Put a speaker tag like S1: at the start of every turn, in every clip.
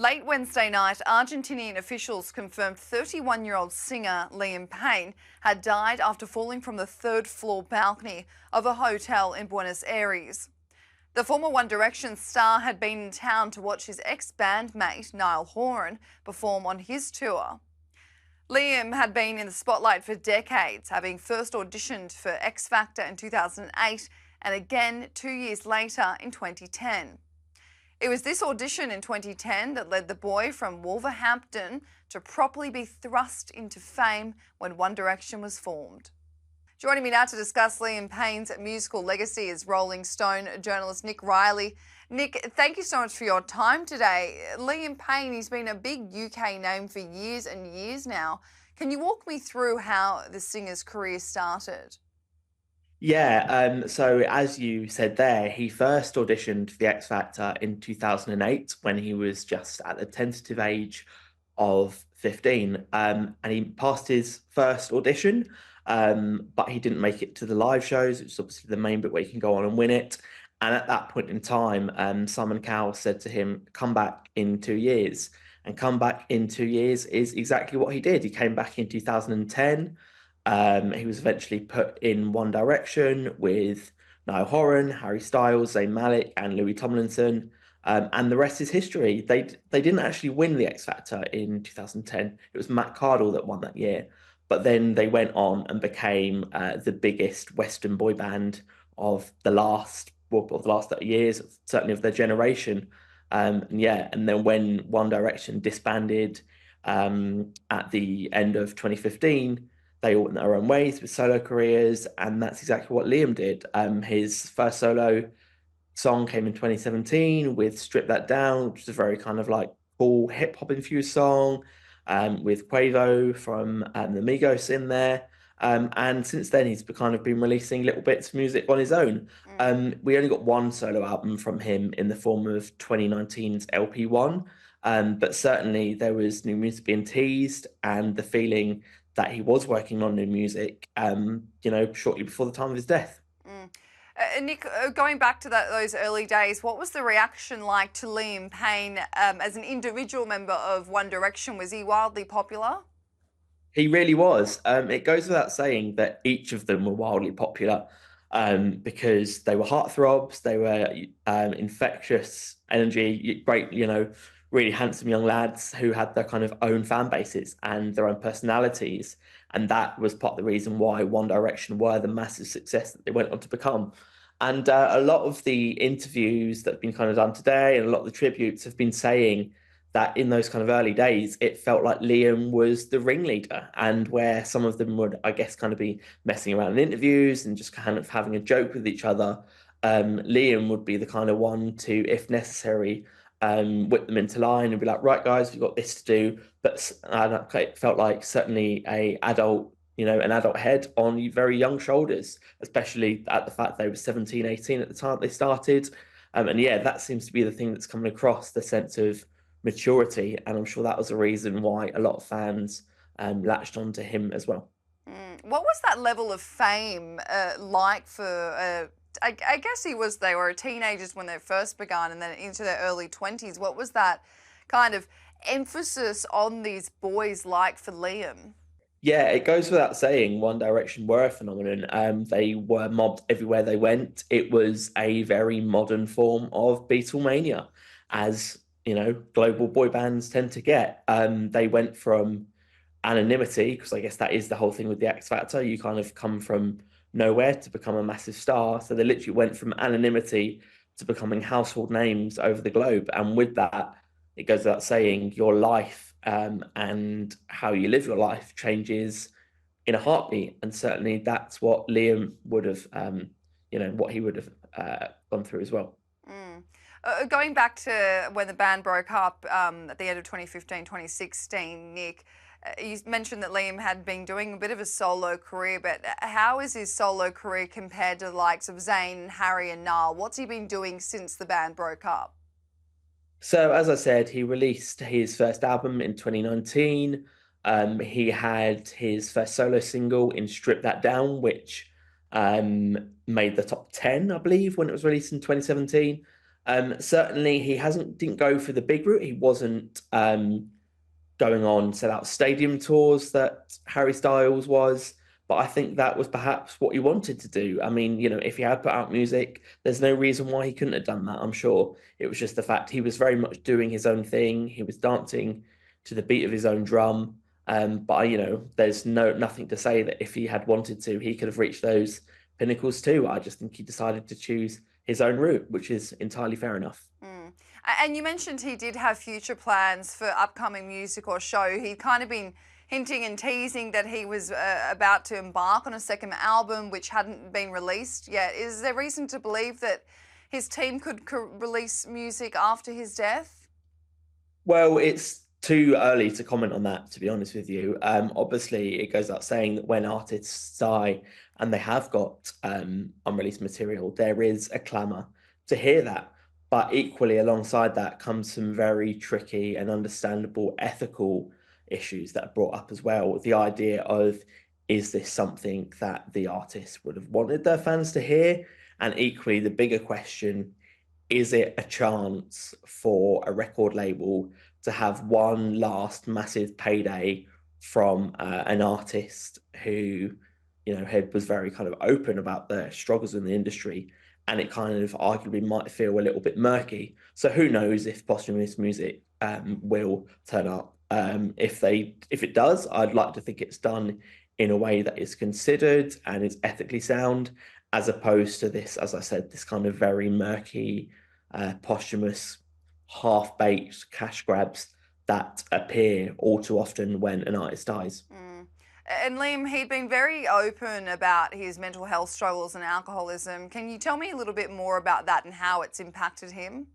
S1: Late Wednesday night, Argentinian officials confirmed 31-year-old singer Liam Payne had died after falling from the third-floor balcony of a hotel in Buenos Aires. The former One Direction star had been in town to watch his ex-bandmate Niall Horan perform on his tour. Liam had been in the spotlight for decades, having first auditioned for X Factor in 2008 and again 2 years later in 2010. It was this audition in 2010 that led the boy from Wolverhampton to properly be thrust into fame when One Direction was formed. Joining me now to discuss Liam Payne's musical legacy is Rolling Stone journalist Nick Reilly. Nick, thank you so much for your time today. Liam Payne, he's been a big UK name for years and years now. Can you walk me through how the singer's career started?
S2: Yeah, so as you said there, he first auditioned for the X Factor in 2008 when he was just at the tentative age of 15. And he passed his first audition, but he didn't make it to the live shows, which is obviously the main bit where you can go on and win it. And at that point in time, Simon Cowell said to him, "Come back in 2 years." And come back in 2 years is exactly what he did. He came back in 2010. He was eventually put in One Direction with Niall Horan, Harry Styles, Zayn Malik, and Louis Tomlinson. And the rest is history. They didn't actually win the X Factor in 2010. It was Matt Cardle that won that year. But then they went on and became the biggest Western boy band of of the last 30 years, certainly of their generation. And then when One Direction disbanded at the end of 2015, they all went their own ways with solo careers, and that's exactly what Liam did. His first solo song came in 2017 with Strip That Down, which is a very kind of like cool hip hop infused song, with Quavo from the Migos in there. And since then, he's kind of been releasing little bits of music on his own. We only got one solo album from him in the form of 2019's LP1, but certainly there was new music being teased, and the feeling that he was working on new music, shortly before the time of his death.
S1: Nick, going back to those early days, what was the reaction like to Liam Payne as an individual member of One Direction? Was he wildly popular?
S2: He really was. It goes without saying that each of them were wildly popular, because they were heartthrobs, they were infectious energy, great, really handsome young lads who had their kind of own fan bases and their own personalities. And that was part of the reason why One Direction were the massive success that they went on to become. And a lot of the interviews that have been kind of done today and a lot of the tributes have been saying that in those kind of early days, it felt like Liam was the ringleader, and where some of them would, I guess, kind of be messing around in interviews and just kind of having a joke with each other. Liam would be the kind of one to, if necessary, whip them into line and be like, "Right, guys, we've got this to do." But it felt like certainly an adult head on very young shoulders, especially at the fact they were 17, 18 at the time they started. And yeah, that seems to be the thing that's coming across, the sense of maturity. And I'm sure that was the reason why a lot of fans latched onto him as well.
S1: What was that level of fame like for, I guess they were teenagers when they first began and then into their early 20s. What was that kind of emphasis on these boys like for Liam?
S2: Yeah, it goes without saying, One Direction were a phenomenon. They were mobbed everywhere they went. It was a very modern form of Beatlemania, as global boy bands tend to get. They went from anonymity, because I guess that is the whole thing with the X Factor. You kind of come from nowhere to become a massive star. So they literally went from anonymity to becoming household names over the globe. And with that, it goes without saying, your life and how you live your life changes in a heartbeat. And certainly that's what Liam would have, what he would have gone through as well.
S1: Going back to when the band broke up at the end of 2015, 2016, Nick, you mentioned that Liam had been doing a bit of a solo career, but how is his solo career compared to the likes of Zayn, Harry and Niall? What's he been doing since the band broke up?
S2: So, as I said, he released his first album in 2019. He had his first solo single in Strip That Down, which made the top 10, I believe, when it was released in 2017. Certainly, he hasn't didn't go for the big route. He wasn't going on set out stadium tours that Harry Styles was. But I think that was perhaps what he wanted to do. I mean, if he had put out music, there's no reason why he couldn't have done that, I'm sure. It was just the fact he was very much doing his own thing. He was dancing to the beat of his own drum. But there's nothing to say that if he had wanted to, he could have reached those pinnacles too. I just think he decided to choose his own route, which is entirely fair enough.
S1: Mm. And you mentioned he did have future plans for upcoming music or show. He'd kind of been hinting and teasing that he was about to embark on a second album, which hadn't been released yet. Is there reason to believe that his team could release music after his death?
S2: Well, it's too early to comment on that, to be honest with you. Obviously, it goes without saying that when artists die and they have got unreleased material, there is a clamour to hear that. But equally, alongside that comes some very tricky and understandable ethical issues that are brought up as well. The idea of, is this something that the artist would have wanted their fans to hear? And equally, the bigger question, is it a chance for a record label to have one last massive payday from an artist who, was very kind of open about their struggles in the industry, and it kind of arguably might feel a little bit murky. So who knows if posthumous music will turn up? If it does, I'd like to think it's done in a way that is considered and is ethically sound, as opposed to this, as I said, this kind of very murky, posthumous, half-baked cash grabs that appear all too often when an artist dies.
S1: Mm. And Liam, he'd been very open about his mental health struggles and alcoholism. Can you tell me a little bit more about that and how it's impacted him?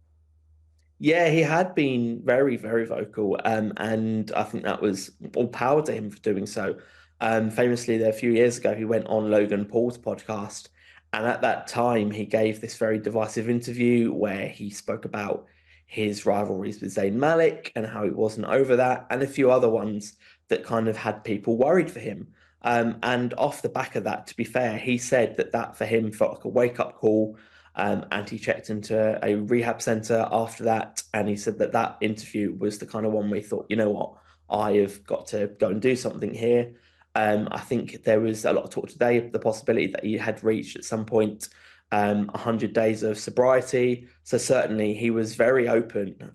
S2: Yeah, he had been very, very vocal, and I think that was all power to him for doing so. Famously, there a few years ago, he went on Logan Paul's podcast, and at that time, he gave this very divisive interview where he spoke about his rivalries with Zayn Malik and how he wasn't over that, and a few other ones that kind of had people worried for him. And off the back of that, to be fair, he said that that for him felt like a wake-up call, and he checked into a rehab center after that. And he said that that interview was the kind of one where he thought, you know what, I have got to go and do something here. I think there was a lot of talk today of the possibility that he had reached at some point 100 days of sobriety. So certainly he was very open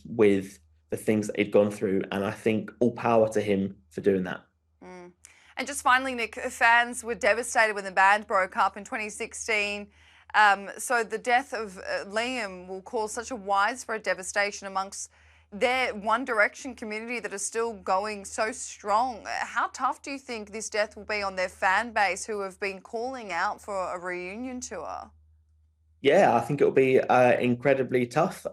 S2: with the things that he'd gone through. And I think all power to him for doing that.
S1: Mm. And just finally, Nick, fans were devastated when the band broke up in 2016. So the death of Liam will cause such a widespread devastation amongst their One Direction community that are still going so strong. How tough do you think this death will be on their fan base who have been calling out for a reunion tour?
S2: Yeah, I think it'll be incredibly tough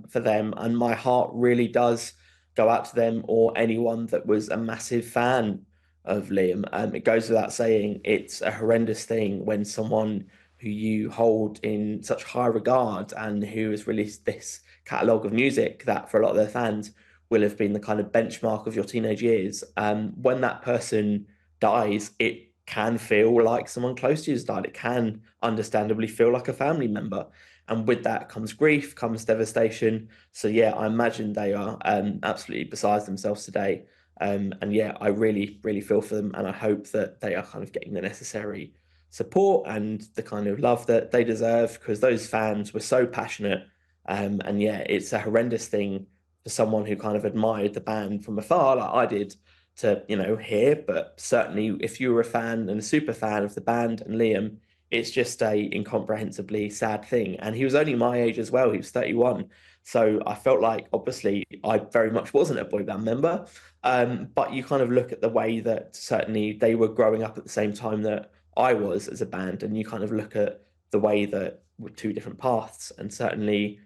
S2: for them. And my heart really does go out to them or anyone that was a massive fan of Liam. It goes without saying, it's a horrendous thing when someone who you hold in such high regard and who has released this catalogue of music that for a lot of their fans will have been the kind of benchmark of your teenage years. When that person dies, it can feel like someone close to you has died. It can understandably feel like a family member. And with that comes grief, comes devastation. So yeah, I imagine they are absolutely beside themselves today. And yeah, I really, really feel for them. And I hope that they are kind of getting the necessary support and the kind of love that they deserve, because those fans were so passionate. And yeah, it's a horrendous thing for someone who kind of admired the band from afar, like I did, to hear. But certainly if you were a fan and a super fan of the band and Liam, it's just a incomprehensibly sad thing. And he was only my age as well. He was 31. So I felt like obviously I very much wasn't a boy band member. But you kind of look at the way that certainly they were growing up at the same time that I was as a band, and you kind of look at the way that were two different paths. And certainly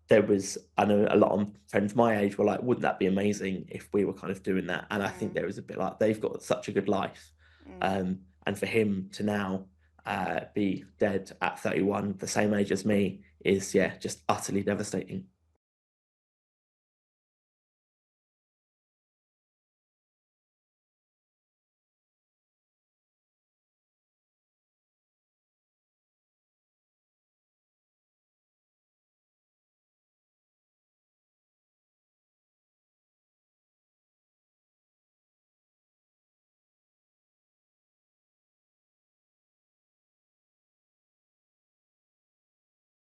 S2: there was, I know a lot of friends my age were like, wouldn't that be amazing if we were kind of doing that? And I think
S1: Mm,
S2: there was a bit like, they've got such a good life.
S1: mm.
S2: And for him to now be dead at 31, the same age as me, is, yeah, just utterly devastating.